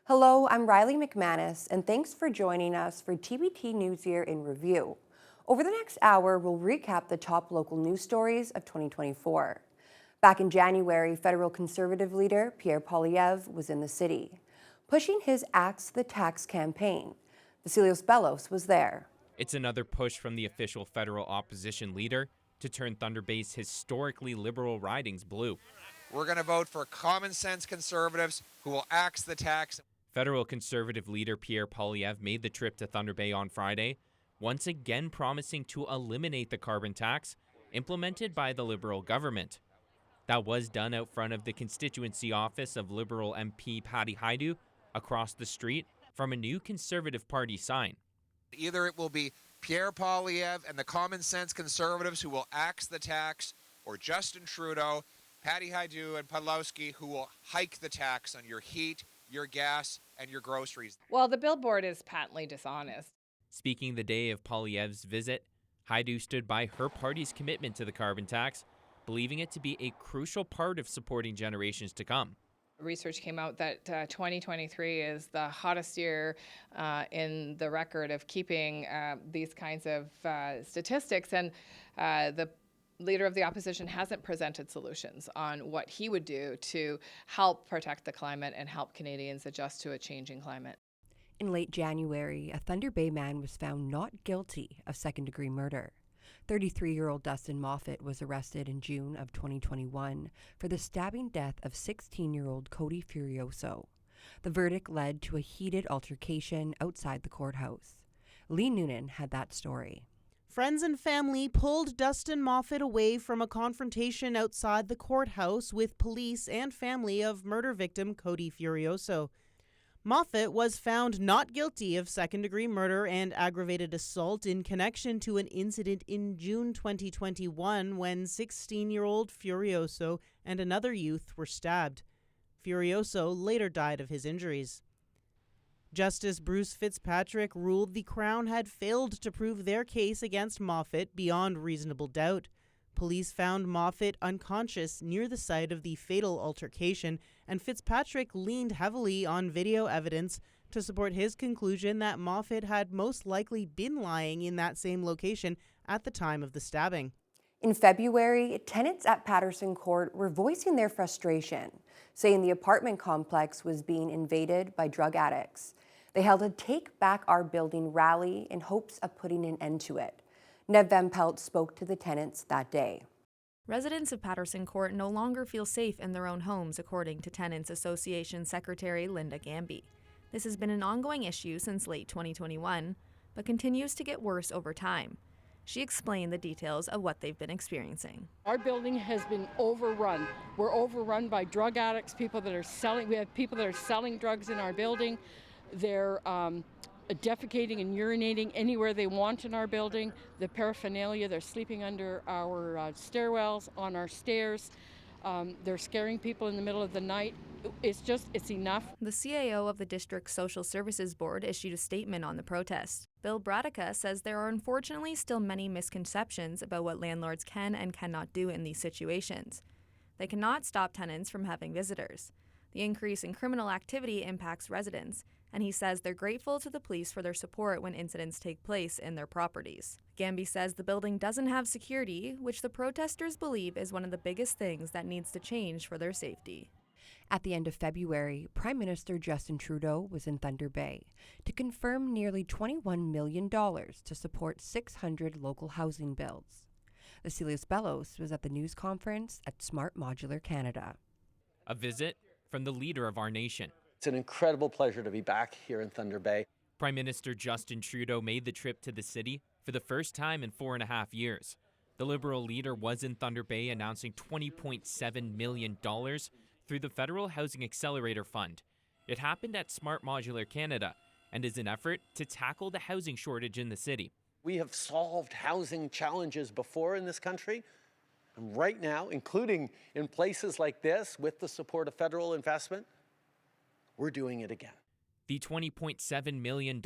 Hello, I'm Riley McManus, and thanks for joining us for TBT News Year in Review. Over the next hour, we'll recap the top local news stories of 2024. Back in January, federal conservative leader Pierre Poilievre was in the city, pushing his Axe the Tax campaign. Vasilios Bellos was there. It's another push from the official federal opposition leader to turn Thunder Bay's historically liberal ridings blue. We're going to vote for common sense conservatives who will axe the tax. Federal conservative leader Pierre Poilievre made the trip to Thunder Bay on Friday, once again promising to eliminate the carbon tax implemented by the Liberal government. That was done out front of the constituency office of Liberal MP Patty Hajdu across the street from a new Conservative Party sign. Either it will be Pierre Poilievre and the common sense conservatives who will axe the tax, or Justin Trudeau, Patty Hajdu, and Podlowski who will hike the tax on your heat, your gas, and your groceries. Well, the billboard is patently dishonest. Speaking the day of Poilievre's visit, Hajdu stood by her party's commitment to the carbon tax, believing it to be a crucial part of supporting generations to come. Research came out that 2023 is the hottest year in the record of keeping these kinds of statistics, and the leader of the opposition hasn't presented solutions on what he would do to help protect the climate and help Canadians adjust to a changing climate. In late January, a Thunder Bay man was found not guilty of second-degree murder. 33-year-old Dustin Moffat was arrested in June of 2021 for the stabbing death of 16-year-old Cody Furioso. The verdict led to a heated altercation outside the courthouse. Lee Noonan had that story. Friends and family pulled Dustin Moffat away from a confrontation outside the courthouse with police and family of murder victim Cody Furioso. Moffat was found not guilty of second-degree murder and aggravated assault in connection to an incident in June 2021 when 16-year-old Furioso and another youth were stabbed. Furioso later died of his injuries. Justice Bruce Fitzpatrick ruled the Crown had failed to prove their case against Moffat beyond reasonable doubt. Police found Moffat unconscious near the site of the fatal altercation, and Fitzpatrick leaned heavily on video evidence to support his conclusion that Moffat had most likely been lying in that same location at the time of the stabbing. In February, tenants at Patterson Court were voicing their frustration, saying the apartment complex was being invaded by drug addicts. They held a Take Back Our Building rally in hopes of putting an end to it. Nev Van Pelt spoke to the tenants that day. Residents of Patterson Court no longer feel safe in their own homes, according to Tenants Association Secretary Linda Gamby. This has been an ongoing issue since late 2021, but continues to get worse over time. She explained the details of what they've been experiencing. Our building has been overrun. We're overrun by drug addicts, people that are selling. We have people that are selling drugs in our building. They're defecating and urinating anywhere they want in our building. The paraphernalia, they're sleeping under our stairwells, on our stairs. They're scaring people in the middle of the night. It's enough. The CAO of the District's Social Services Board issued a statement on the protest. Bill Bradica says there are unfortunately still many misconceptions about what landlords can and cannot do in these situations. They cannot stop tenants from having visitors. The increase in criminal activity impacts residents, and he says they're grateful to the police for their support when incidents take place in their properties. Gamby says the building doesn't have security, which the protesters believe is one of the biggest things that needs to change for their safety. At the end of February, Prime Minister Justin Trudeau was in Thunder Bay to confirm nearly $21 million to support 600 local housing builds. Vasilios Bellos was at the news conference at Smart Modular Canada. A visit from the leader of our nation. It's an incredible pleasure to be back here in Thunder Bay. Prime Minister Justin Trudeau made the trip to the city for the first time in 4.5 years. The Liberal leader was in Thunder Bay announcing $20.7 million through the Federal Housing Accelerator Fund. It happened at Smart Modular Canada and is an effort to tackle the housing shortage in the city. We have solved housing challenges before in this country. And right now, including in places like this, with the support of federal investment, we're doing it again. The $20.7 million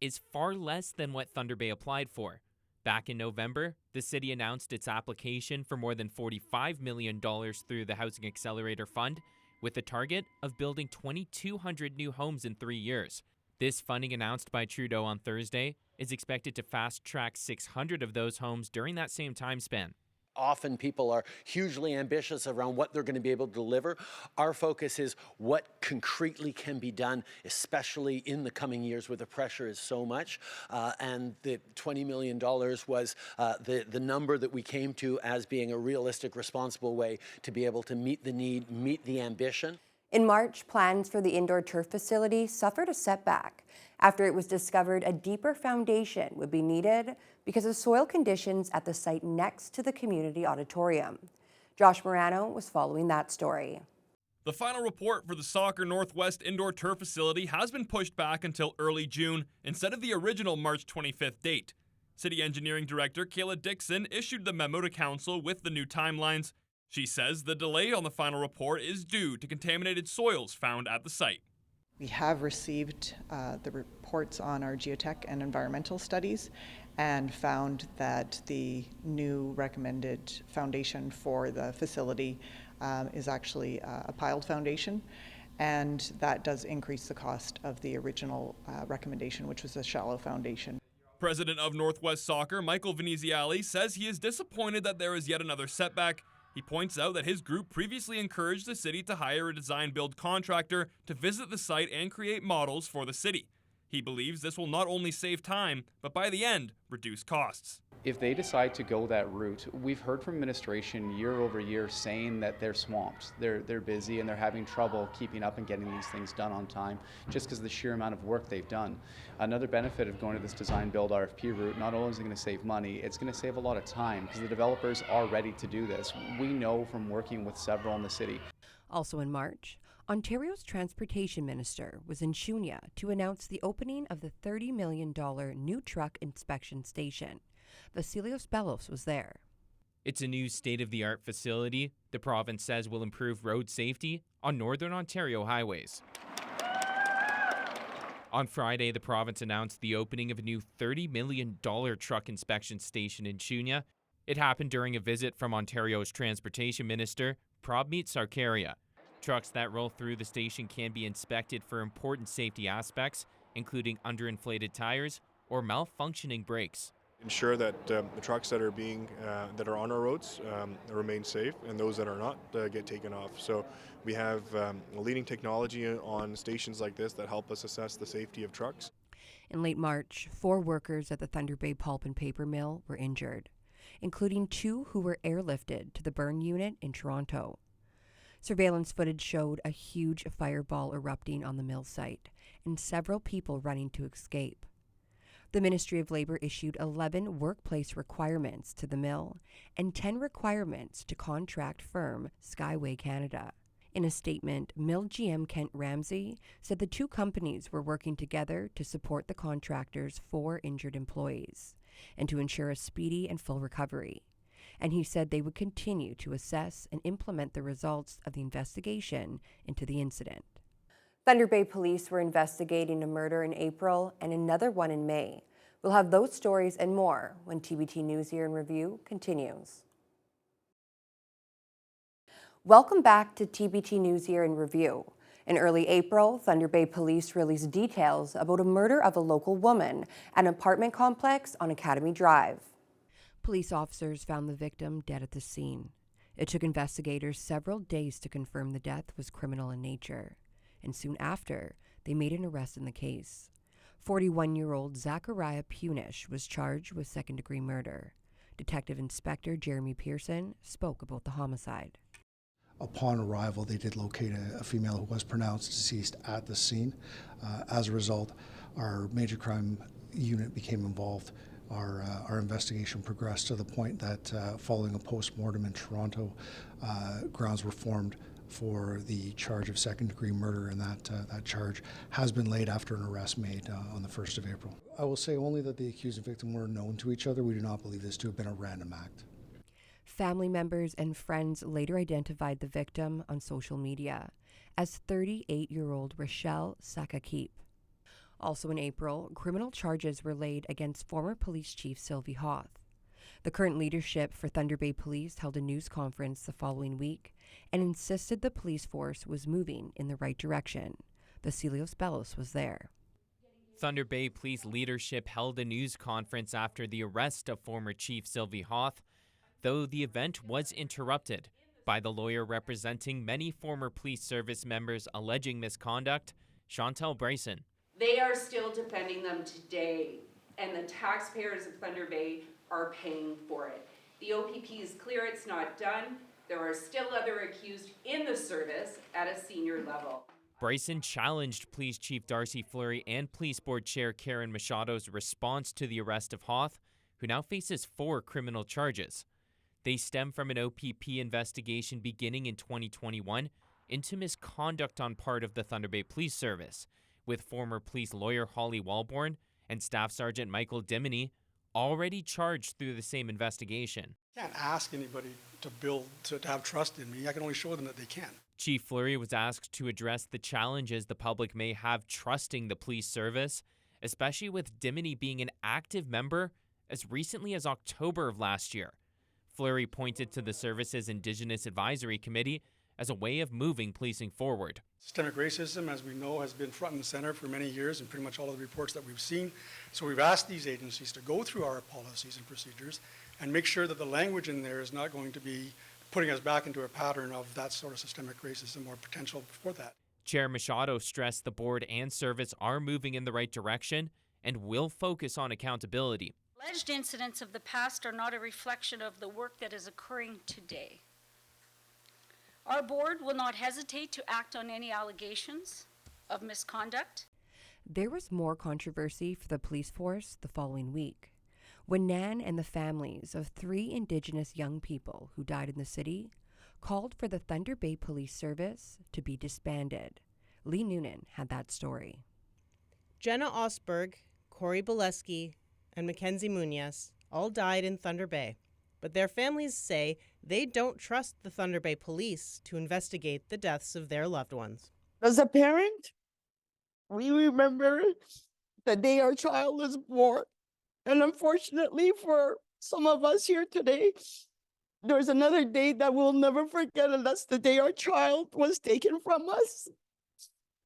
is far less than what Thunder Bay applied for. Back in November, the city announced its application for more than $45 million through the Housing Accelerator Fund, with a target of building 2,200 new homes in 3 years. This funding, announced by Trudeau on Thursday, is expected to fast-track 600 of those homes during that same time span. Often people are hugely ambitious around what they're going to be able to deliver. Our focus is what concretely can be done, especially in the coming years where the pressure is so much. And the $20 million was the number that we came to as being a realistic, responsible way to be able to meet the need, meet the ambition. In March, plans for the indoor turf facility suffered a setback after it was discovered a deeper foundation would be needed because of soil conditions at the site next to the community auditorium. Josh Morano was following that story. The final report for the Soccer Northwest indoor turf facility has been pushed back until early June instead of the original March 25th date. City Engineering Director Kayla Dixon issued the memo to Council with the new timelines. She says the delay on the final report is due to contaminated soils found at the site. We have received the reports on our geotech and environmental studies and found that the new recommended foundation for the facility is actually a piled foundation, and that does increase the cost of the original recommendation, which was a shallow foundation. President of Northwest Soccer, Michael Veneziali, says he is disappointed that there is yet another setback. He points out that his group previously encouraged the city to hire a design-build contractor to visit the site and create models for the city. He believes this will not only save time, but by the end, reduce costs. If they decide to go that route, we've heard from administration year over year saying that they're swamped, they're busy, and they're having trouble keeping up and getting these things done on time just because of the sheer amount of work they've done. Another benefit of going to this design-build RFP route, not only is it going to save money, it's going to save a lot of time because the developers are ready to do this. We know from working with several in the city. Also in March, Ontario's Transportation Minister was in Shunya to announce the opening of the $30 million new truck inspection station. Vasilios Bellos was there. It's a new state-of-the-art facility the province says will improve road safety on Northern Ontario highways. On Friday, the province announced the opening of a new $30 million truck inspection station in Shunya. It happened during a visit from Ontario's Transportation Minister, Prabmeet Sarkaria. Trucks that roll through the station can be inspected for important safety aspects, including underinflated tires or malfunctioning brakes. Ensure that the trucks that are on our roads remain safe, and those that are not get taken off. So we have leading technology on stations like this that help us assess the safety of trucks. In late March, 4 workers at the Thunder Bay Pulp and Paper Mill were injured, including 2 who were airlifted to the burn unit in Toronto. Surveillance footage showed a huge fireball erupting on the mill site and several people running to escape. The Ministry of Labour issued 11 workplace requirements to the mill and 10 requirements to contract firm Skyway Canada. In a statement, mill GM Kent Ramsey said the 2 companies were working together to support the contractor's 4 injured employees and to ensure a speedy and full recovery. And he said they would continue to assess and implement the results of the investigation into the incident. Thunder Bay Police were investigating a murder in April and another one in May. We'll have those stories and more when TBT News Year in Review continues. Welcome back to TBT News Year in Review. In early April, Thunder Bay Police released details about a murder of a local woman at an apartment complex on Academy Drive. Police officers found the victim dead at the scene. It took investigators several days to confirm the death was criminal in nature, and soon after, they made an arrest in the case. 41-year-old Zachariah Punish was charged with second-degree murder. Detective Inspector Jeremy Pearson spoke about the homicide. Upon arrival, they did locate a female who was pronounced deceased at the scene. As a result, our major crime unit became involved. Our investigation progressed to the point that following a post-mortem in Toronto, grounds were formed for the charge of second-degree murder, and that charge has been laid after an arrest made on the 1st of April. I will say only that the accused and victim were known to each other. We do not believe this to have been a random act. Family members and friends later identified the victim on social media as 38-year-old Rochelle Sakakip. Also in April, criminal charges were laid against former police chief Sylvie Hoth. The current leadership for Thunder Bay Police held a news conference the following week and insisted the police force was moving in the right direction. Vasilios Bellos was there. Thunder Bay Police leadership held a news conference after the arrest of former Chief Sylvie Hoth, though the event was interrupted by the lawyer representing many former police service members alleging misconduct, Chantel Bryson. They are still defending them today, and the taxpayers of Thunder Bay are paying for it. The OPP is clear it's not done. There are still other accused in the service at a senior level. Bryson challenged Police Chief Darcy Fleury and Police Board Chair Karen Machado's response to the arrest of Hoth, who now faces 4 criminal charges. They stem from an OPP investigation beginning in 2021 into misconduct on part of the Thunder Bay Police Service, with former police lawyer Holly Walborn and Staff Sergeant Michael Dimony already charged through the same investigation. I can't ask anybody to have trust in me. I can only show them that they can. Chief Fleury was asked to address the challenges the public may have trusting the police service, especially with Dimony being an active member as recently as October of last year. Fleury pointed to the service's Indigenous Advisory Committee as a way of moving policing forward. Systemic racism, as we know, has been front and center for many years in pretty much all of the reports that we've seen. So we've asked these agencies to go through our policies and procedures and make sure that the language in there is not going to be putting us back into a pattern of that sort of systemic racism or potential for that. Chair Machado stressed the board and service are moving in the right direction and will focus on accountability. Alleged incidents of the past are not a reflection of the work that is occurring today. Our board will not hesitate to act on any allegations of misconduct. There was more controversy for the police force the following week, when Nan and the families of 3 Indigenous young people who died in the city called for the Thunder Bay Police Service to be disbanded. Lee Noonan had that story. Jenna Osberg, Corey Boleski, and Mackenzie Munoz all died in Thunder Bay, but their families say they don't trust the Thunder Bay Police to investigate the deaths of their loved ones. As a parent, we remember the day our child was born. And unfortunately for some of us here today, there's another day that we'll never forget, and that's the day our child was taken from us.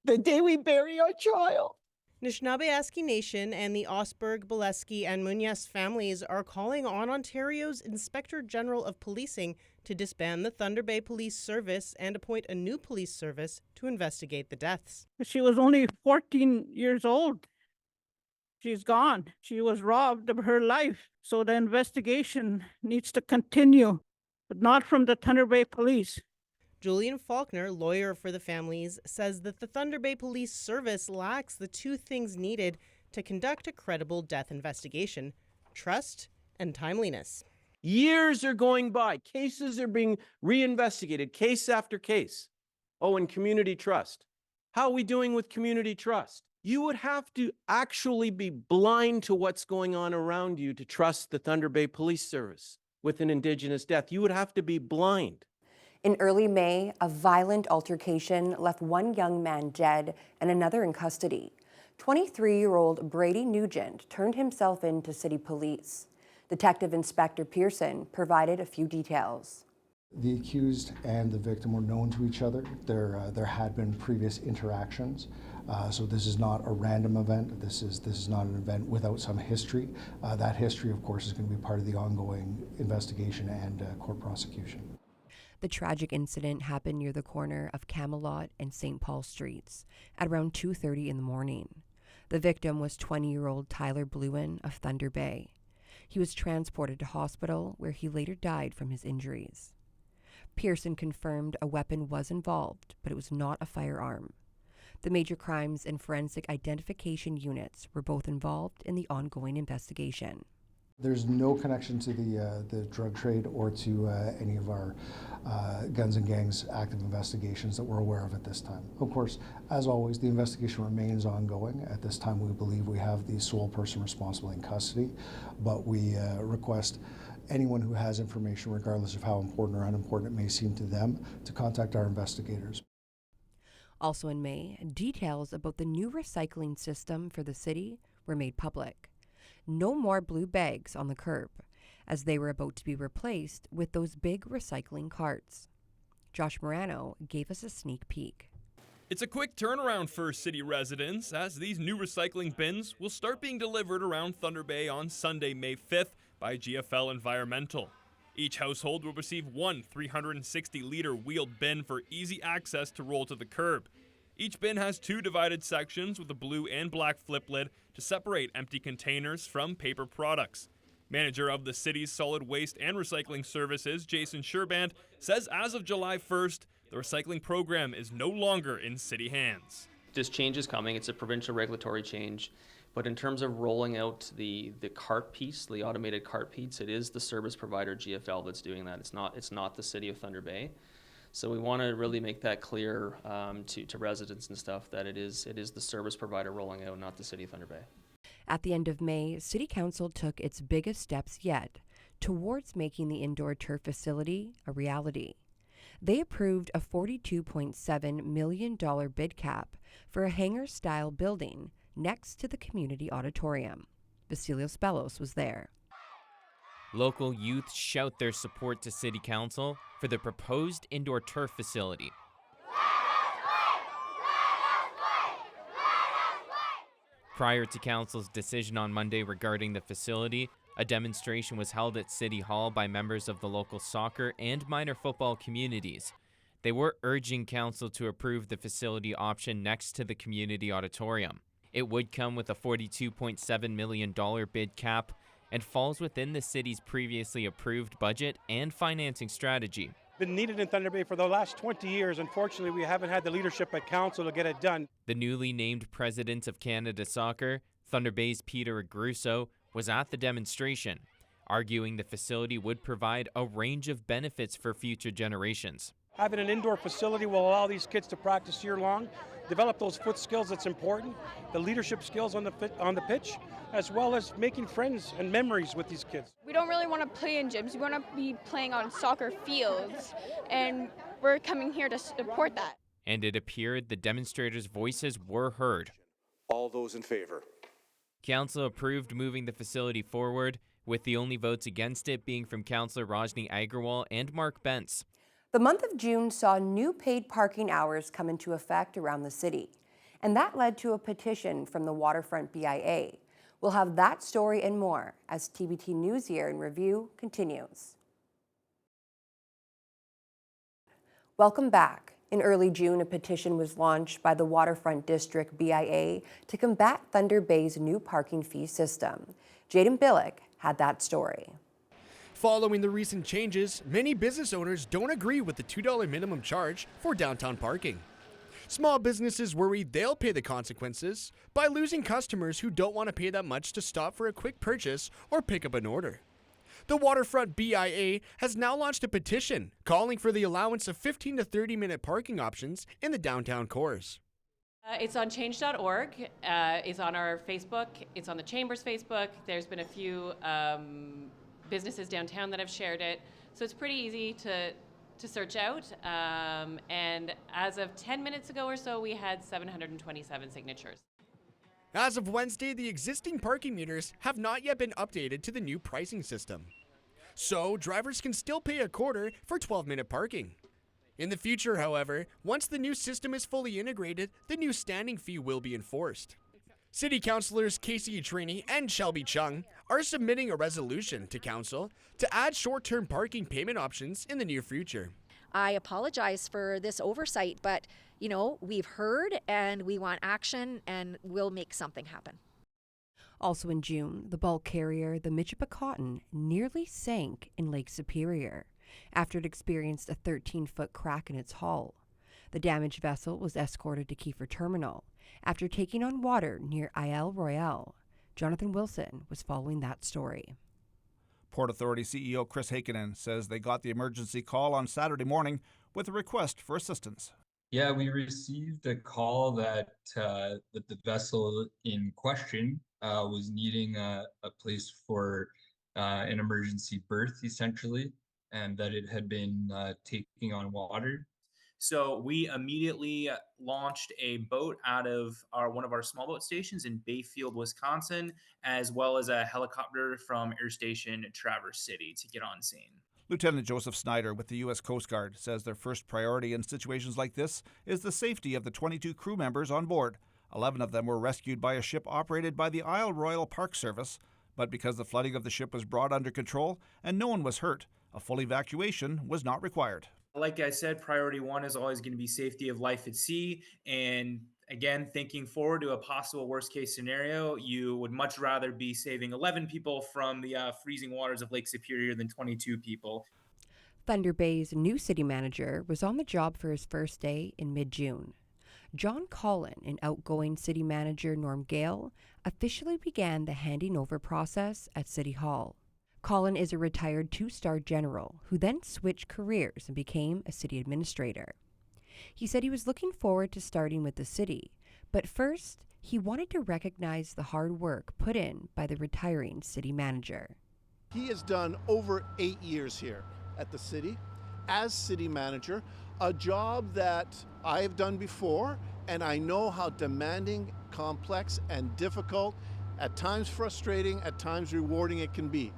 The day we bury our child. Anishinaabe Nation and the Osberg, Boleski, and Munoz families are calling on Ontario's Inspector General of Policing to disband the Thunder Bay Police Service and appoint a new police service to investigate the deaths. She was only 14 years old. She's gone. She was robbed of her life. So the investigation needs to continue, but not from the Thunder Bay Police. Julian Faulkner, lawyer for the families, says that the Thunder Bay Police Service lacks the 2 things needed to conduct a credible death investigation: trust and timeliness. Years are going by. Cases are being reinvestigated, case after case. Oh, and community trust. How are we doing with community trust? You would have to actually be blind to what's going on around you to trust the Thunder Bay Police Service with an Indigenous death. You would have to be blind. In early May, a violent altercation left 1 young man dead and another in custody. 23-year-old Brady Nugent turned himself in to city police. Detective Inspector Pearson provided a few details. The accused and the victim were known to each other. There had been previous interactions, so this is not a random event. This is not an event without some history. That history, of course, is going to be part of the ongoing investigation and court prosecution. The tragic incident happened near the corner of Camelot and St. Paul Streets at around 2:30 in the morning. The victim was 20-year-old Tyler Bluin of Thunder Bay. He was transported to hospital where he later died from his injuries. Pearson confirmed a weapon was involved, but it was not a firearm. The Major Crimes and Forensic Identification units were both involved in the ongoing investigation. There's no connection to the drug trade or to any of our guns and gangs active investigations that we're aware of at this time. Of course, as always, the investigation remains ongoing. At this time, we believe we have the sole person responsible in custody, but we request anyone who has information, regardless of how important or unimportant it may seem to them, to contact our investigators. Also in May, details about the new recycling system for the city were made public. No more blue bags on the curb. as they were about to be replaced with those big recycling carts. Josh Morano gave us a sneak peek. It's a quick turnaround for city residents, as these new recycling bins will start being delivered around Thunder Bay on Sunday, May 5th by GFL Environmental. Each household will receive one 360-liter wheeled bin for easy access to roll to the curb. Each bin has two divided sections with a blue and black flip lid to separate empty containers from paper products. Manager of the city's solid waste and recycling services, Jason Sherband, says as of July 1st, the recycling program is no longer in city hands. This change is coming. It's a provincial regulatory change. But in terms of rolling out the cart piece, the automated cart piece, it is the service provider GFL that's doing that. It's not the city of Thunder Bay. So we want to really make that clear to residents and stuff that it is the service provider rolling out, not the city of Thunder Bay. At the end of May, City Council took its biggest steps yet towards making the indoor turf facility a reality. They approved a $42.7 million bid cap for a hangar-style building next to the community auditorium. Vasilios Bellos was there. Local youth shout their support to City Council for the proposed indoor turf facility. Prior to Council's decision on Monday regarding the facility, a demonstration was held at City Hall by members of the local soccer and minor football communities. They were urging Council to approve the facility option next to the community auditorium. It would come with a $42.7 million bid cap and falls within the city's previously approved budget and financing strategy. Been needed in Thunder Bay for the last 20 years. Unfortunately, we haven't had the leadership at council to get it done. The newly named president of Canada Soccer, Thunder Bay's Peter Agruso, was at the demonstration, arguing the facility would provide a range of benefits for future generations. Having an indoor facility will allow these kids to practice year-long, develop those foot skills that's important, the leadership skills on the pitch, as well as making friends and memories with these kids. We don't really want to play in gyms. We want to be playing on soccer fields, and we're coming here to support that. And it appeared the demonstrators' voices were heard. All those in favor? Council approved moving the facility forward, with the only votes against it being from Councillor Rajni Agrawal and Mark Bentz. The month of June saw new paid parking hours come into effect around the city, and that led to a petition from the Waterfront BIA. We'll have that story and more as TBT News Year in Review continues. Welcome back. In early June, a petition was launched by the Waterfront District BIA to combat Thunder Bay's new parking fee system. Jaden Billick had that story. Following the recent changes, many business owners don't agree with the $2 minimum charge for downtown parking. Small businesses worry they'll pay the consequences by losing customers who don't want to pay that much to stop for a quick purchase or pick up an order. The Waterfront BIA has now launched a petition calling for the allowance of 15 to 30-minute parking options in the downtown cores. It's on change.org, it's on our Facebook, it's on the Chamber's Facebook. There's been a few businesses downtown that have shared it, so it's pretty easy to search out. And as of 10 minutes ago or so, we had 727 signatures. As of Wednesday, the existing parking meters have not yet been updated to the new pricing system. So, drivers can still pay a quarter for 12-minute parking. In the future, however, once the new system is fully integrated, the new standing fee will be enforced. City Councillors Casey Trini and Shelby Chung are submitting a resolution to Council to add short-term parking payment options in the near future. I apologize for this oversight, but you know, we've heard and we want action and we'll make something happen. Also in June, the bulk carrier, the Michipicoten, nearly sank in Lake Superior after it experienced a 13-foot crack in its hull. The damaged vessel was escorted to Kiefer Terminal after taking on water near Isle Royale. Jonathan Wilson was following that story. Port Authority CEO Chris Heikkinen says they got the emergency call on Saturday morning with a request for assistance. Yeah, we received a call that the vessel in question was needing a place for an emergency berth, essentially, and that it had been taking on water. So we immediately launched a boat out of one of our small boat stations in Bayfield, Wisconsin, as well as a helicopter from Air Station Traverse City to get on scene. Lieutenant Joseph Snyder with the U.S. Coast Guard says their first priority in situations like this is the safety of the 22 crew members on board. 11 of them were rescued by a ship operated by the Isle Royal Park Service, but because the flooding of the ship was brought under control and no one was hurt, a full evacuation was not required. Like I said, priority one is always going to be safety of life at sea. And again, thinking forward to a possible worst case scenario, you would much rather be saving 11 people from the freezing waters of Lake Superior than 22 people. Thunder Bay's new city manager was on the job for his first day in mid-June. John Collin and outgoing city manager Norm Gale officially began the handing over process at City Hall. Collin is a retired 2-star general who then switched careers and became a city administrator. He said he was looking forward to starting with the city, but first he wanted to recognize the hard work put in by the retiring city manager. He has done over 8 years here at the city as city manager, a job that I've done before, and I know how demanding, complex, and difficult, at times frustrating, at times rewarding it can be.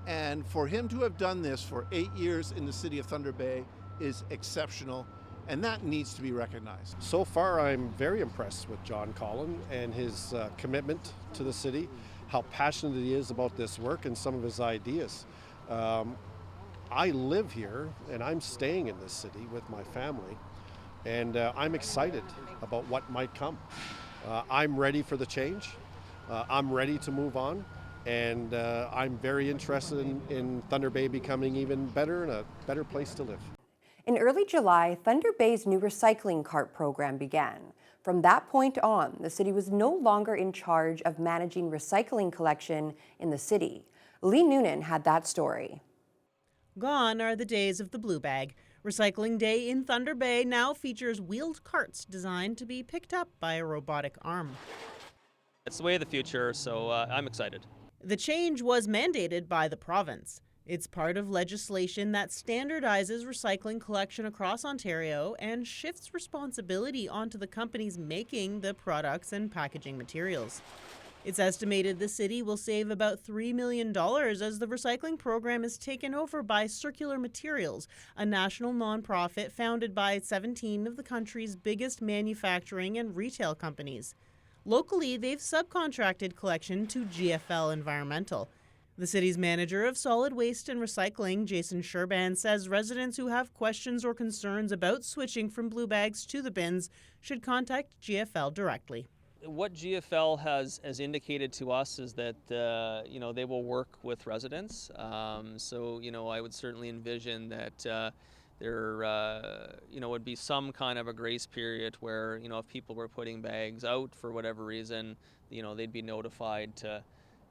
And for him to have done this for 8 years in the city of Thunder Bay is exceptional, and that needs to be recognized. So far, I'm very impressed with John Collin and his commitment to the city, how passionate he is about this work and some of his ideas. I live here and I'm staying in this city with my family, and I'm excited about what might come. I'm ready for the change. I'm ready to move on. And I'm very interested in Thunder Bay becoming even better and a better place to live. In early July, Thunder Bay's new recycling cart program began. From that point on, the city was no longer in charge of managing recycling collection in the city. Lee Noonan had that story. Gone are the days of the blue bag. Recycling Day in Thunder Bay now features wheeled carts designed to be picked up by a robotic arm. It's the way of the future, so I'm excited. The change was mandated by the province. It's part of legislation that standardizes recycling collection across Ontario and shifts responsibility onto the companies making the products and packaging materials. It's estimated the city will save about $3 million as the recycling program is taken over by Circular Materials, a national nonprofit founded by 17 of the country's biggest manufacturing and retail companies. Locally, they've subcontracted collection to GFL Environmental. The city's manager of solid waste and recycling, Jason Sherban, says residents who have questions or concerns about switching from blue bags to the bins should contact GFL directly. What GFL has indicated to us is that they will work with residents. So I would certainly envision that there would be some kind of a grace period where if people were putting bags out for whatever reason, they'd be notified to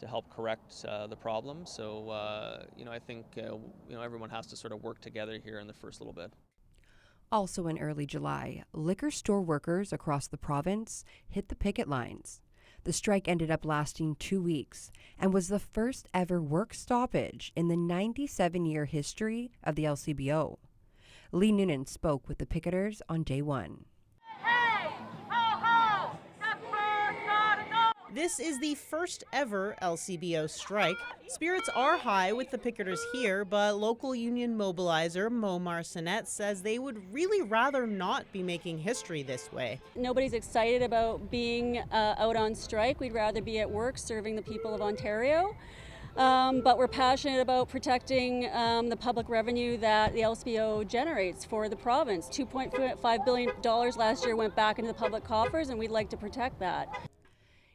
help correct the problem. So I think everyone has to sort of work together here in the first little bit. Also in early July, liquor store workers across the province hit the picket lines. The strike ended up lasting 2 weeks and was the first ever work stoppage in the 97-year history of the LCBO. Lee Noonan spoke with the picketers on day one. This is the first ever LCBO strike. Spirits are high with the picketers here, but local union mobilizer Mo Marcinet says they would really rather not be making history this way. Nobody's excited about being out on strike. We'd rather be at work serving the people of Ontario. But we're passionate about protecting the public revenue that the LCBO generates for the province. $2.5 billion last year went back into the public coffers, and we'd like to protect that.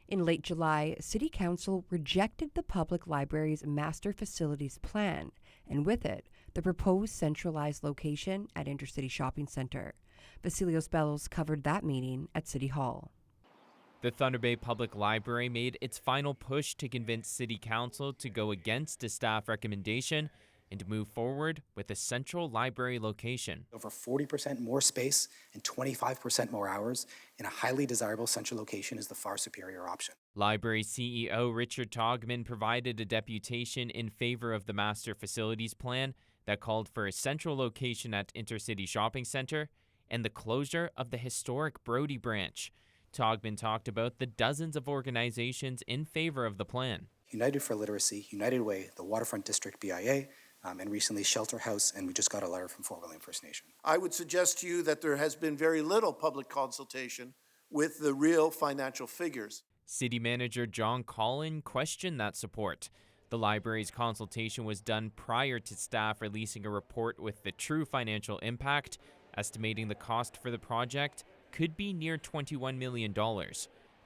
In late July, City Council rejected the public library's master facilities plan, and with it, the proposed centralized location at Intercity Shopping Centre. Vasilios Bellos covered that meeting at City Hall. The Thunder Bay Public Library made its final push to convince City Council to go against a staff recommendation and to move forward with a central library location. Over 40% more space and 25% more hours in a highly desirable central location is the far superior option. Library CEO Richard Togman provided a deputation in favor of the master facilities plan that called for a central location at Intercity Shopping Centre and the closure of the historic Brodie branch. Togman talked about the dozens of organizations in favor of the plan. United for Literacy, United Way, the Waterfront District BIA, and recently Shelter House, and we just got a letter from Fort William First Nation. I would suggest to you that there has been very little public consultation with the real financial figures. City Manager John Collin questioned that support. The library's consultation was done prior to staff releasing a report with the true financial impact, estimating the cost for the project could be near $21 million.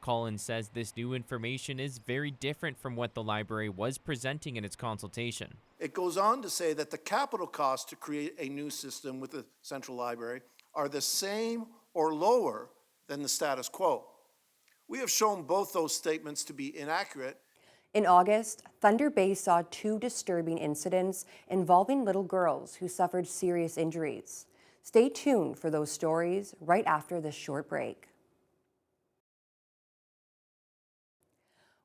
Collins says this new information is very different from what the library was presenting in its consultation. It goes on to say that the capital costs to create a new system with the Central Library are the same or lower than the status quo. We have shown both those statements to be inaccurate. In August, Thunder Bay saw 2 disturbing incidents involving little girls who suffered serious injuries. Stay tuned for those stories right after this short break.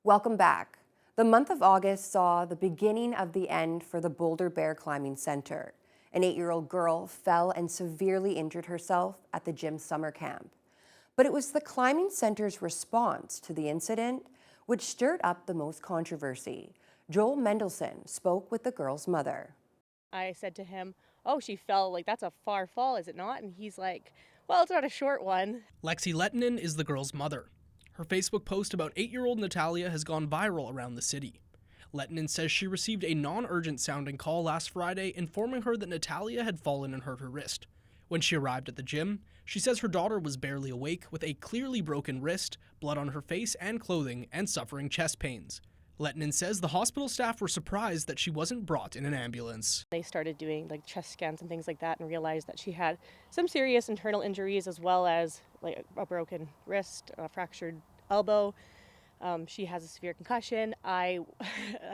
Welcome back. The month of August saw the beginning of the end for the Boulder Bear Climbing Center. An 8-year-old girl fell and severely injured herself at the gym summer camp. But it was the climbing center's response to the incident which stirred up the most controversy. Joel Mendelson spoke with the girl's mother. I said to him, "Oh, she fell, like that's a far fall, is it not?" And he's like, "Well, it's not a short one." Lexi Lettinen is the girl's mother. Her Facebook post about 8-year-old Natalia has gone viral around the city. Lettinen says she received a non-urgent sounding call last Friday informing her that Natalia had fallen and hurt her wrist. When she arrived at the gym, she says her daughter was barely awake with a clearly broken wrist, blood on her face and clothing, and suffering chest pains. Lettinen says the hospital staff were surprised that she wasn't brought in an ambulance. They started doing like chest scans and things like that and realized that she had some serious internal injuries as well as like a broken wrist, a fractured elbow. She has a severe concussion. I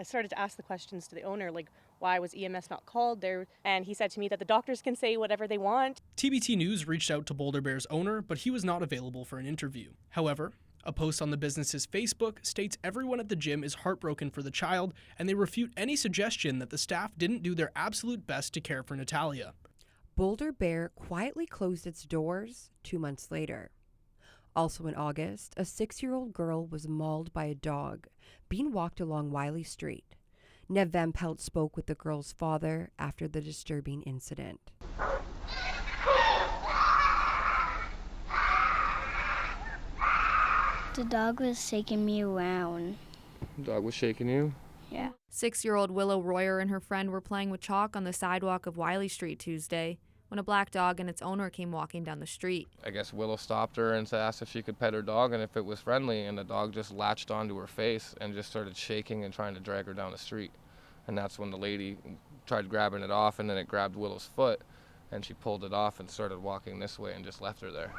started to ask the questions to the owner, like, why was EMS not called there? And he said to me that the doctors can say whatever they want. TBT News reached out to Boulder Bear's owner, but he was not available for an interview. However, a post on the business's Facebook states everyone at the gym is heartbroken for the child, and they refute any suggestion that the staff didn't do their absolute best to care for Natalia. Boulder Bear quietly closed its doors 2 months later. Also in August, a 6-year-old girl was mauled by a dog being walked along Wiley Street. Nev Van Pelt spoke with the girl's father after the disturbing incident. The dog was shaking me around. The dog was shaking you? Yeah. 6-year-old Willow Royer and her friend were playing with chalk on the sidewalk of Wiley Street Tuesday when a black dog and its owner came walking down the street. I guess Willow stopped her and asked if she could pet her dog and if it was friendly, and the dog just latched onto her face and just started shaking and trying to drag her down the street. And that's when the lady tried grabbing it off, and then it grabbed Willow's foot, and she pulled it off and started walking this way and just left her there.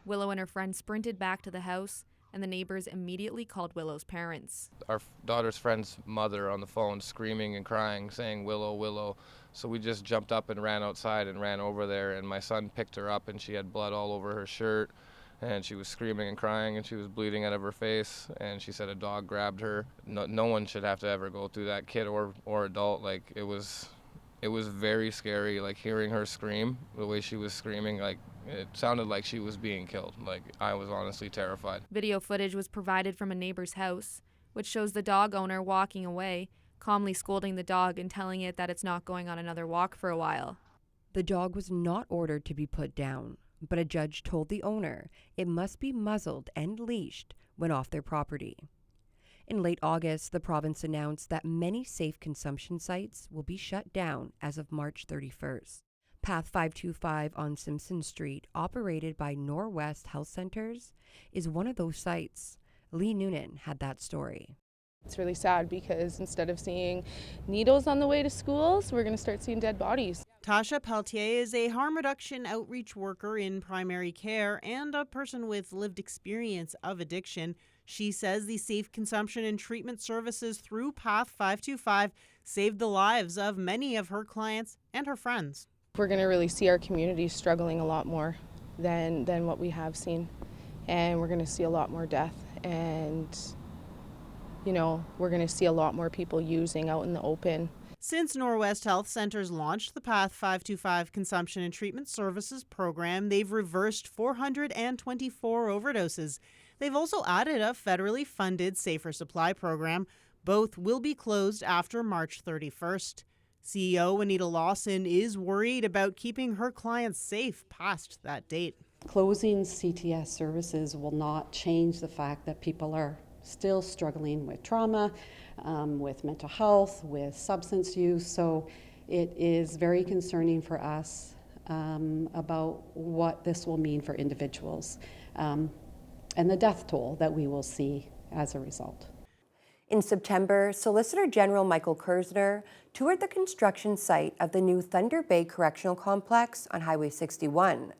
Willow and her friend sprinted back to the house, and the neighbors immediately called Willow's parents. Our daughter's friend's mother on the phone screaming and crying, saying, "Willow, Willow." So we just jumped up and ran outside and ran over there, and my son picked her up, and she had blood all over her shirt, and she was screaming and crying, and she was bleeding out of her face, and she said a dog grabbed her. No one should have to ever go through that, kid or adult. Like, it was very scary, like, hearing her scream, the way she was screaming, like, it sounded like she was being killed. Like, I was honestly terrified. Video footage was provided from a neighbor's house, which shows the dog owner walking away, calmly scolding the dog and telling it that it's not going on another walk for a while. The dog was not ordered to be put down, but a judge told the owner it must be muzzled and leashed when off their property. In late August, the province announced that many safe consumption sites will be shut down as of March 31st. Path 525 on Simpson Street, operated by Norwest Health Centers, is one of those sites. Lee Noonan had that story. It's really sad because instead of seeing needles on the way to schools, we're going to start seeing dead bodies. Tasha Peltier is a harm reduction outreach worker in primary care and a person with lived experience of addiction. She says the safe consumption and treatment services through Path 525 saved the lives of many of her clients and her friends. We're going to really see our community struggling a lot more than what we have seen. And we're going to see a lot more death. And, you know, we're going to see a lot more people using out in the open. Since Norwest Health Centers launched the Path 525 Consumption and Treatment Services program, they've reversed 424 overdoses. They've also added a federally funded Safer Supply program. Both will be closed after March 31st. CEO Anita Lawson is worried about keeping her clients safe past that date. Closing CTS services will not change the fact that people are still struggling with trauma, with mental health, with substance use. So it is very concerning for us about what this will mean for individuals and the death toll that we will see as a result. In September, Solicitor General Michael Kersner toured the construction site of the new Thunder Bay Correctional Complex on Highway 61.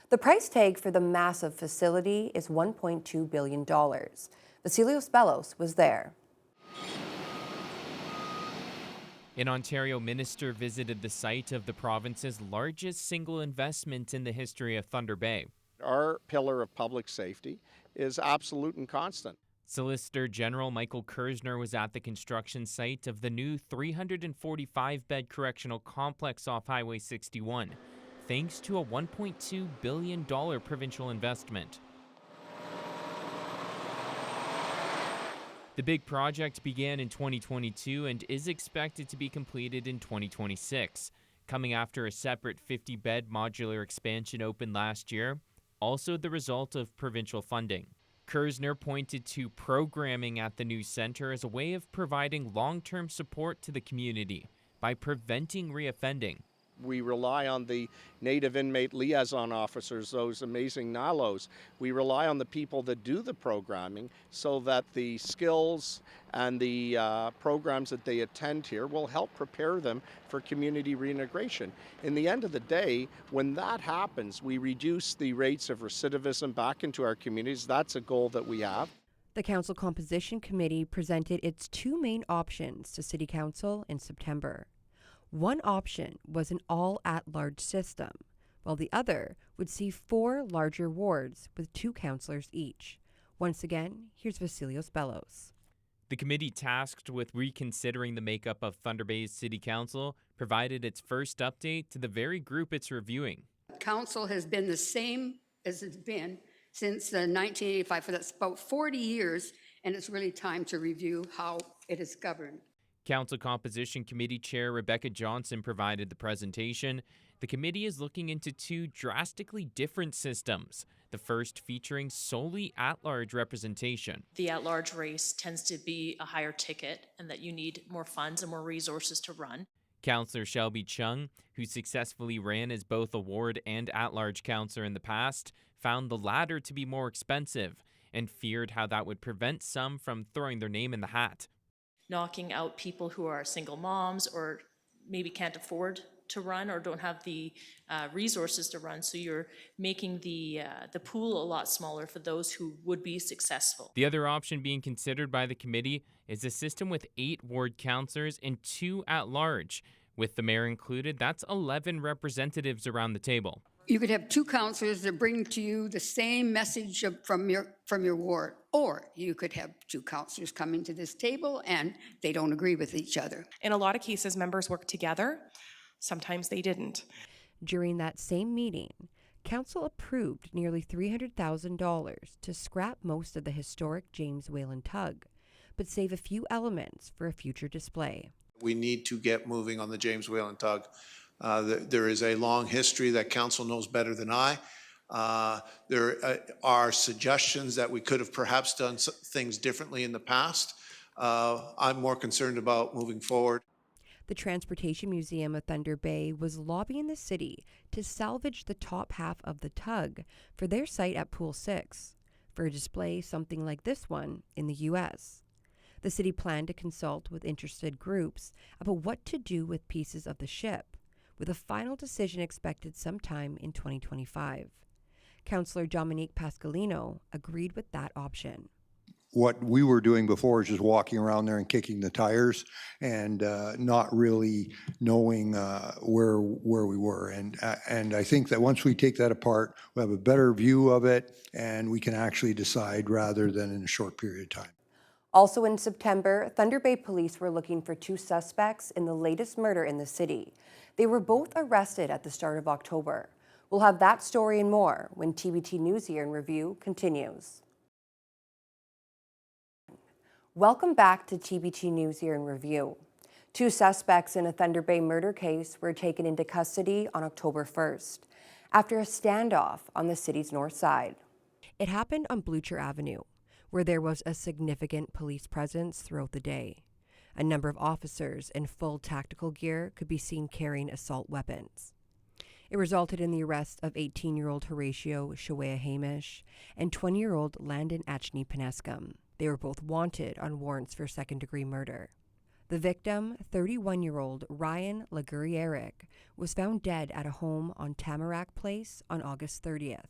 The price tag for the massive facility is $1.2 billion. Vasilios Bellos was there. An Ontario minister visited the site of the province's largest single investment in the history of Thunder Bay. Our pillar of public safety is absolute and constant. Solicitor General Michael Kersner was at the construction site of the new 345-bed correctional complex off Highway 61, thanks to a $1.2 billion provincial investment. The big project began in 2022 and is expected to be completed in 2026, coming after a separate 50-bed modular expansion opened last year, also the result of provincial funding. Kersner pointed to programming at the new center as a way of providing long-term support to the community by preventing reoffending. We rely on the Native Inmate Liaison Officers, those amazing NALOs. We rely on the people that do the programming so that the skills and the programs that they attend here will help prepare them for community reintegration. In the end of the day, when that happens, we reduce the rates of recidivism back into our communities. That's a goal that we have. The Council Composition Committee presented its two main options to City Council in September. One option was an all-at-large system, while the other would see 4 larger wards with 2 councillors each. Once again, here's Vasilios Bellos. The committee tasked with reconsidering the makeup of Thunder Bay's City Council provided its first update to the very group it's reviewing. Council has been the same as it's been since 1985, for that's about 40 years, and it's really time to review how it is governed. Council Composition Committee Chair Rebecca Johnson provided the presentation. The committee is looking into 2 drastically different systems, the first featuring solely at-large representation. The at-large race tends to be a higher ticket and that you need more funds and more resources to run. Councillor Shelby Chung, who successfully ran as both a ward and at-large councillor in the past, found the latter to be more expensive and feared how that would prevent some from throwing their name in the hat. Knocking out people who are single moms or maybe can't afford to run or don't have the resources to run. So you're making the pool a lot smaller for those who would be successful. The other option being considered by the committee is a system with 8 ward councillors and 2 at-large. With the mayor included, that's 11 representatives around the table. You could have 2 councillors that bring to you the same message from your ward, or you could have 2 councillors coming to this table and they don't agree with each other. In a lot of cases, members work together. Sometimes they didn't. During that same meeting, Council approved nearly $300,000 to scrap most of the historic James Whalen tug, but save a few elements for a future display. We need to get moving on the James Whalen tug. There is a long history that council knows better than I. There are suggestions that we could have perhaps done things differently in the past. I'm more concerned about moving forward. The Transportation Museum of Thunder Bay was lobbying the city to salvage the top half of the tug for their site at Pool 6 for a display something like this one in the U.S. The city planned to consult with interested groups about what to do with pieces of the ship, with a final decision expected sometime in 2025. Councillor Dominique Pascalino agreed with that option. What we were doing before is just walking around there and kicking the tires and not really knowing where we were. And I think that once we take that apart, we'll have a better view of it and we can actually decide rather than in a short period of time. Also in September, Thunder Bay police were looking for 2 suspects in the latest murder in the city. They were both arrested at the start of October. We'll have that story and more when TBT News Year in Review continues. Welcome back to TBT News Year in Review. 2 suspects in a Thunder Bay murder case were taken into custody on October 1st after a standoff on the city's north side. It happened on Blucher Avenue, where there was a significant police presence throughout the day. A number of officers in full tactical gear could be seen carrying assault weapons. It resulted in the arrest of 18-year-old Horatio Shawea Hamish and 20-year-old Landon Achny Penescum. They were both wanted on warrants for second-degree murder. The victim, 31-year-old Ryan Lagurieric, was found dead at a home on Tamarack Place on August 30th.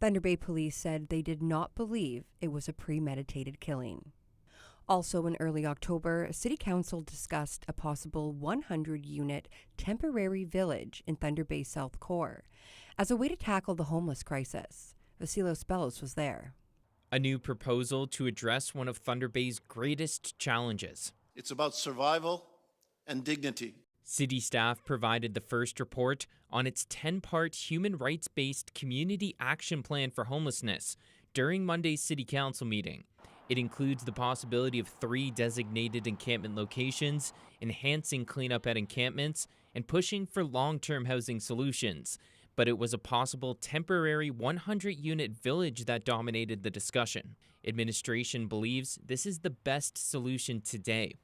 Thunder Bay police said they did not believe it was a premeditated killing. Also in early October, City Council discussed a possible 100-unit temporary village in Thunder Bay South Core as a way to tackle the homeless crisis. Vasilos Bellos was there. A new proposal to address one of Thunder Bay's greatest challenges. It's about survival and dignity. City staff provided the first report on its 10-part human rights-based community action plan for homelessness during Monday's City Council meeting. It includes the possibility of 3 designated encampment locations, enhancing cleanup at encampments, and pushing for long-term housing solutions. But it was a possible temporary 100-unit village that dominated the discussion. Administration believes this is the best solution today.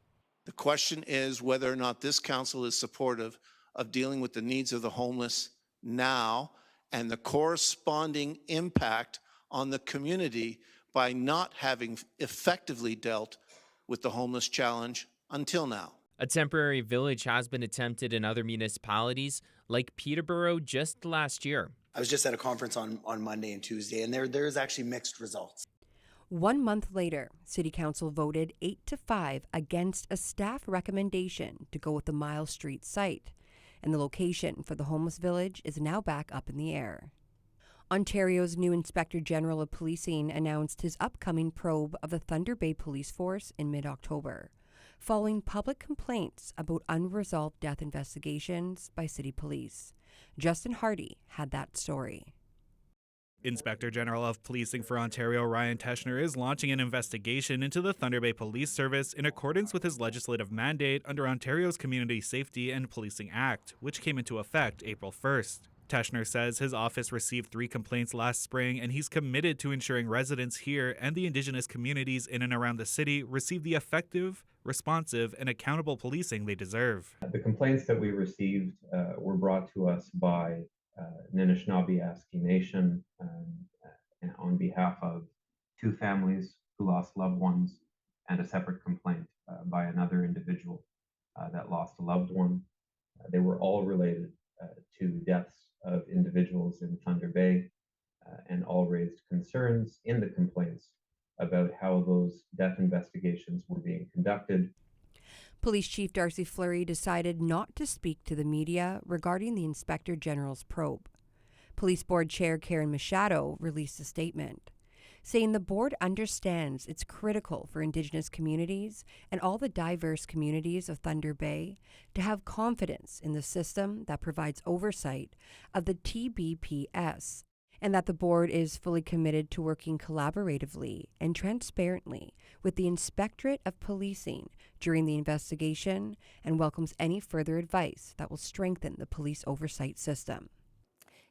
The question is whether or not this council is supportive of dealing with the needs of the homeless now and the corresponding impact on the community by not having effectively dealt with the homeless challenge until now. A temporary village has been attempted in other municipalities, like Peterborough just last year. I was just at a conference on Monday and Tuesday, and there's actually mixed results. 1 month later, City Council voted 8-5 against a staff recommendation to go with the Miles Street site, and the location for the homeless village is now back up in the air. Ontario's new Inspector General of Policing announced his upcoming probe of the Thunder Bay Police Force in mid-October, following public complaints about unresolved death investigations by city police. Justin Hardy had that story. Inspector General of Policing for Ontario Ryan Teschner is launching an investigation into the Thunder Bay Police Service in accordance with his legislative mandate under Ontario's Community Safety and Policing Act, which came into effect April 1st. Teschner says his office received 3 complaints last spring, and he's committed to ensuring residents here and the Indigenous communities in and around the city receive the effective, responsive, and accountable policing they deserve. The complaints that we received were brought to us by Anishinaabe Aski Nation on behalf of 2 families who lost loved ones, and a separate complaint by another individual that lost a loved one. They were all related to deaths of individuals in Thunder Bay, and all raised concerns in the complaints about how those death investigations were being conducted. Police Chief Darcy Fleury decided not to speak to the media regarding the Inspector General's probe. Police Board Chair Karen Machado released a statement, saying the board understands it's critical for Indigenous communities and all the diverse communities of Thunder Bay to have confidence in the system that provides oversight of the TBPS, and that the board is fully committed to working collaboratively and transparently with the Inspectorate of Policing during the investigation, and welcomes any further advice that will strengthen the police oversight system.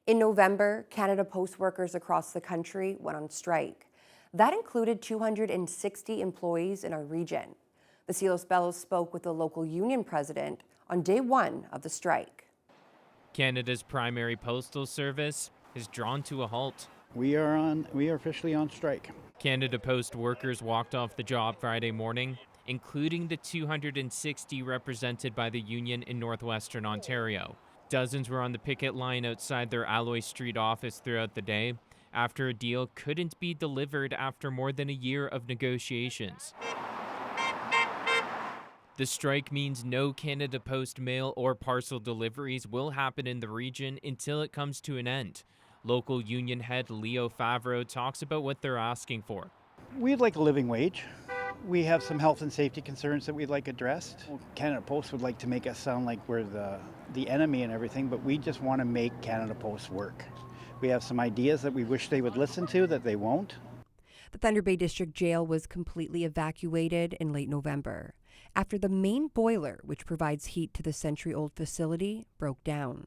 In November, Canada Post workers across the country went on strike. That included 260 employees in our region. Vasilos Bellos spoke with the local union president on day 1 of the strike. Canada's primary postal service is drawn to a halt. We are officially on strike. Canada Post workers walked off the job Friday morning, including the 260 represented by the union in northwestern Ontario. Dozens were on the picket line outside their Alloy Street office throughout the day after a deal couldn't be delivered after more than a year of negotiations. The strike means no Canada Post mail or parcel deliveries will happen in the region until it comes to an end. Local union head Leo Favreau talks about what they're asking for. We'd like a living wage. We have some health and safety concerns that we'd like addressed. Canada Post would like to make us sound like we're the enemy and everything, but we just want to make Canada Post work. We have some ideas that we wish they would listen to that they won't. The Thunder Bay District Jail was completely evacuated in late November after the main boiler, which provides heat to the century-old facility, broke down.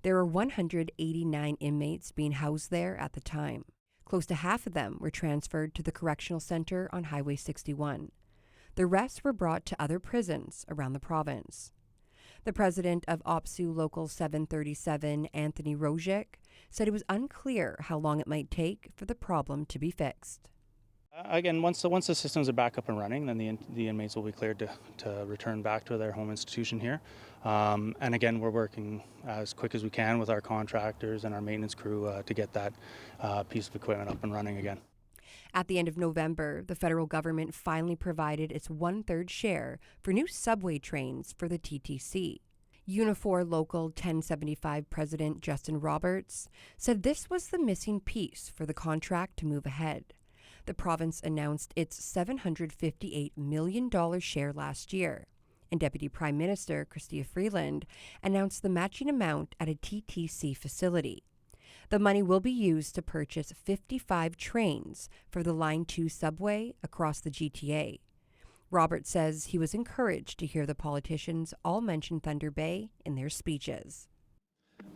There were 189 inmates being housed there at the time. Close to half of them were transferred to the Correctional Center on Highway 61. The rest were brought to other prisons around the province. The president of OPSU Local 737, Anthony Rojic, said it was unclear how long it might take for the problem to be fixed. Again, once the systems are back up and running, then the inmates will be cleared to return back to their home institution here. And again, we're working as quick as we can with our contractors and our maintenance crew to get that piece of equipment up and running again. At the end of November, the federal government finally provided its 1/3 share for new subway trains for the TTC. Unifor Local 1075 President Justin Roberts said this was the missing piece for the contract to move ahead. The province announced its $758 million share last year, and Deputy Prime Minister Chrystia Freeland announced the matching amount at a TTC facility. The money will be used to purchase 55 trains for the Line 2 subway across the GTA. Roberts says he was encouraged to hear the politicians all mention Thunder Bay in their speeches.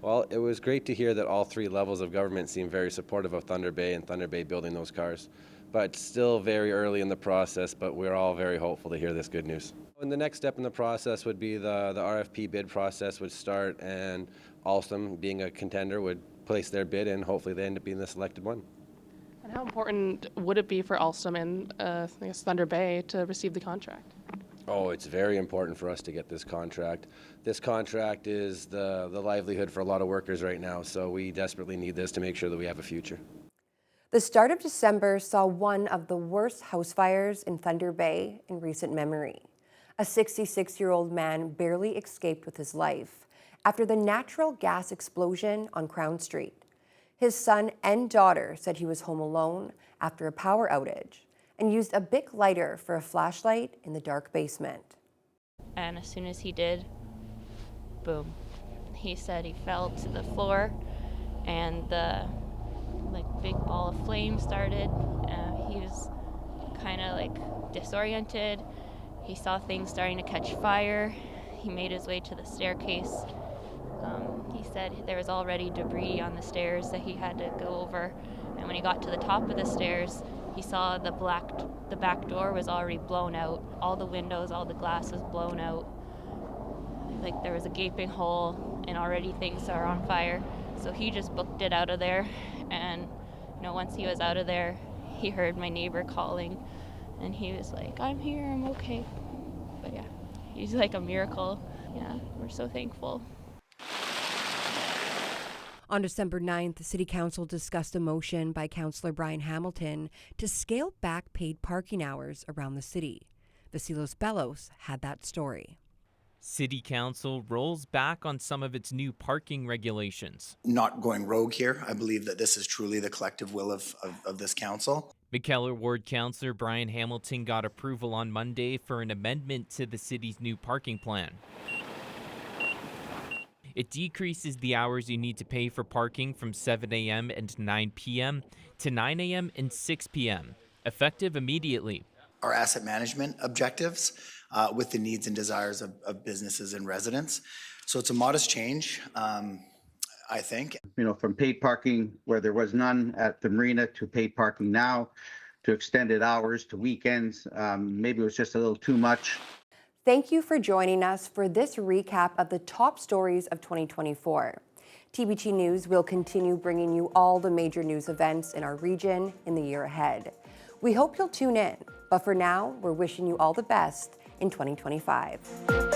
Well, it was great to hear that all three levels of government seem very supportive of Thunder Bay and Thunder Bay building those cars. But still very early in the process, but we're all very hopeful to hear this good news. And the next step in the process would be the RFP bid process would start, and Alstom, being a contender, would place their bid, and hopefully they end up being the selected one. And how important would it be for Alstom and I guess Thunder Bay to receive the contract? Oh, it's very important for us to get this contract. This contract is the livelihood for a lot of workers right now, so we desperately need this to make sure that we have a future. The start of December saw one of the worst house fires in Thunder Bay in recent memory. A 66-year-old man barely escaped with his life after the natural gas explosion on Crown Street. His son and daughter said he was home alone after a power outage and used a Bic lighter for a flashlight in the dark basement. And as soon as he did, boom. He said he fell to the floor and the big ball of flame started. He was kind of disoriented. He saw things starting to catch fire. He made his way to the staircase. He said there was already debris on the stairs that he had to go over. And when he got to the top of the stairs, he saw the back door was already blown out. All the windows, all the glass was blown out. There was a gaping hole, and already things are on fire. So he just booked it out of there. And once he was out of there, he heard my neighbor calling, and he was like, "I'm here, I'm okay." But yeah, he's like a miracle. Yeah, we're so thankful. On December 9th, the City Council discussed a motion by Councillor Brian Hamilton to scale back paid parking hours around the city. Vasilos Bellos had that story. City Council rolls back on some of its new parking regulations. Not going rogue here. I believe that this is truly the collective will of this council. McKellar Ward Councillor Brian Hamilton got approval on Monday for an amendment to the city's new parking plan. It decreases the hours you need to pay for parking from 7 a.m. and 9 p.m. to 9 a.m. and 6 p.m., effective immediately. Our asset management objectives with the needs and desires of businesses and residents. So it's a modest change, I think. From paid parking where there was none at the marina to paid parking now, to extended hours, to weekends. Maybe it was just a little too much. Thank you for joining us for this recap of the top stories of 2024. TBT News will continue bringing you all the major news events in our region in the year ahead. We hope you'll tune in, but for now, we're wishing you all the best in 2025.